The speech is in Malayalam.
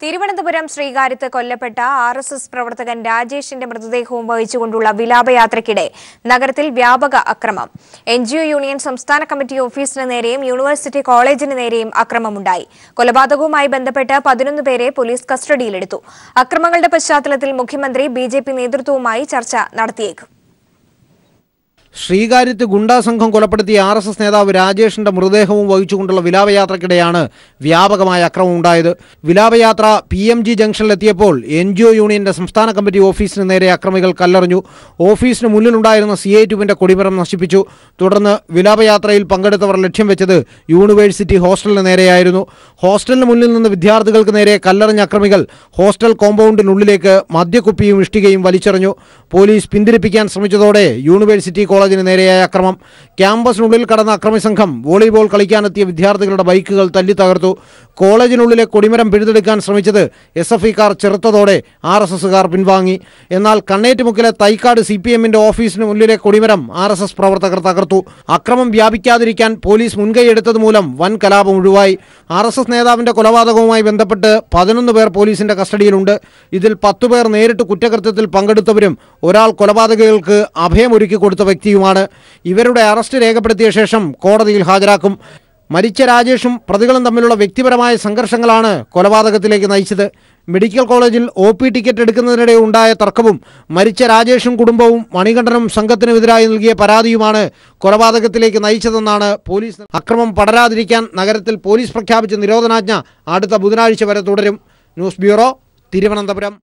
തിരുവനന്തപുരം ശ്രീകാര്യത്ത് കൊല്ലപ്പെട്ട ആർഎസ്എസ് പ്രവർത്തകൻ രാജേഷിന്റെ മൃതദേഹവും വഹിച്ചുകൊണ്ടുള്ള വിലാപയാത്രയ്ക്കിടെ നഗരത്തിൽ വ്യാപക അക്രമം. എൻജിഒ യൂണിയൻ സംസ്ഥാന കമ്മിറ്റി ഓഫീസിന് നേരെയും യൂണിവേഴ്സിറ്റി കോളേജിന് നേരെയും അക്രമമുണ്ടായി. കൊലപാതകവുമായി ബന്ധപ്പെട്ട് 11 പേരെ പോലീസ് കസ്റ്റഡിയിലെടുത്തു. അക്രമങ്ങളുടെ പശ്ചാത്തലത്തിൽ മുഖ്യമന്ത്രി ബിജെപി നേതൃത്വവുമായി ചർച്ച നടത്തിയേക്കും. ശ്രീകാര്യത്ത് ഗുണ്ടാ സംഘം കൊലപ്പെടുത്തിയ ആർഎസ്എസ് നേതാവ് രാജേഷിന്റെ മൃതദേഹവും വഹിച്ചുകൊണ്ടുള്ള വിലാപയാത്രയ്ക്കിടെയാണ് വ്യാപകമായ അക്രമം ഉണ്ടായത്. വിലാപയാത്ര PMG ജംഗ്ഷനിലെത്തിയപ്പോൾ എൻജിഒ യൂണിയന്റെ സംസ്ഥാന കമ്മിറ്റി ഓഫീസിന് നേരെ അക്രമികൾ കല്ലെറിഞ്ഞു. ഓഫീസിന് മുന്നിലുണ്ടായിരുന്ന CI2വിന്റെ കൊടിമരം നശിപ്പിച്ചു. തുടർന്ന് വിലാപയാത്രയിൽ പങ്കെടുത്തവർ ലക്ഷ്യം വെച്ചത് യൂണിവേഴ്സിറ്റി ഹോസ്റ്റലിന് നേരെയായിരുന്നു. ഹോസ്റ്റലിന് മുന്നിൽ നിന്ന് വിദ്യാർത്ഥികൾക്ക് നേരെ കല്ലെറിഞ്ഞ അക്രമികൾ ഹോസ്റ്റൽ കോമ്പൗണ്ടിനുള്ളിലേക്ക് മദ്യക്കുപ്പിയും ഇഷ്ടികയും വലിച്ചെറിഞ്ഞു. പോലീസ് പിന്തിരിപ്പിക്കാൻ ശ്രമിച്ചതോടെ യൂണിവേഴ്സിറ്റി കോളേജിന് നേരെയായ അക്രമം. ക്യാമ്പസിനുള്ളിൽ കടന്ന അക്രമി സംഘം വോളിബോൾ കളിക്കാനെത്തിയ വിദ്യാർത്ഥികളുടെ ബൈക്കുകൾ തല്ലി തകർത്തു. കോളേജിനുള്ളിലെ കൊടിമരം പിഴുതെടുക്കാൻ ശ്രമിച്ചത് SFIക്കാർ ചെറുത്തതോടെ RSSകാർ പിൻവാങ്ങി. എന്നാൽ കണ്ണേറ്റുമുക്കിലെ തൈക്കാട് CPMന്റെ ഓഫീസിന് മുന്നിലെ കൊടിമരം RSS പ്രവർത്തകർ തകർത്തു. അക്രമം വ്യാപിക്കാതിരിക്കാൻ പോലീസ് മുൻകൈയെടുത്തതുമൂലം വൻ കലാപം ഒഴിവായി. RSS നേതാവിന്റെ കൊലപാതകവുമായി ബന്ധപ്പെട്ട് 11 പേർ പോലീസിന്റെ കസ്റ്റഡിയിലുണ്ട്. ഇതിൽ 10 പേർ നേരിട്ട് കുറ്റകൃത്യത്തിൽ പങ്കെടുത്തവരും ഒരാൾ കൊലപാതകികൾക്ക് അഭയമൊരുക്കി കൊടുത്ത വ്യക്തിയുമാണ്. ഇവരുടെ അറസ്റ്റ് രേഖപ്പെടുത്തിയ ശേഷം കോടതിയിൽ ഹാജരാക്കും. മരിച്ച രാജേഷും പ്രതികളും തമ്മിലുള്ള വ്യക്തിപരമായ സംഘർഷങ്ങളാണ് കൊലപാതകത്തിലേക്ക് നയിച്ചത്. മെഡിക്കൽ കോളേജിൽ OP ടിക്കറ്റ് എടുക്കുന്നതിനിടെ ഉണ്ടായ തർക്കവും മരിച്ച രാജേഷും കുടുംബവും മണികണ്ഠനും സംഘത്തിനുമെതിരായി നൽകിയ പരാതിയുമാണ് കൊലപാതകത്തിലേക്ക് നയിച്ചതെന്നാണ് പോലീസ്. അക്രമം പടരാതിരിക്കാൻ നഗരത്തിൽ പോലീസ് പ്രഖ്യാപിച്ച നിരോധനാജ്ഞ അടുത്ത ബുധനാഴ്ച വരെ തുടരും. News bureau, Thiruvananthapuram.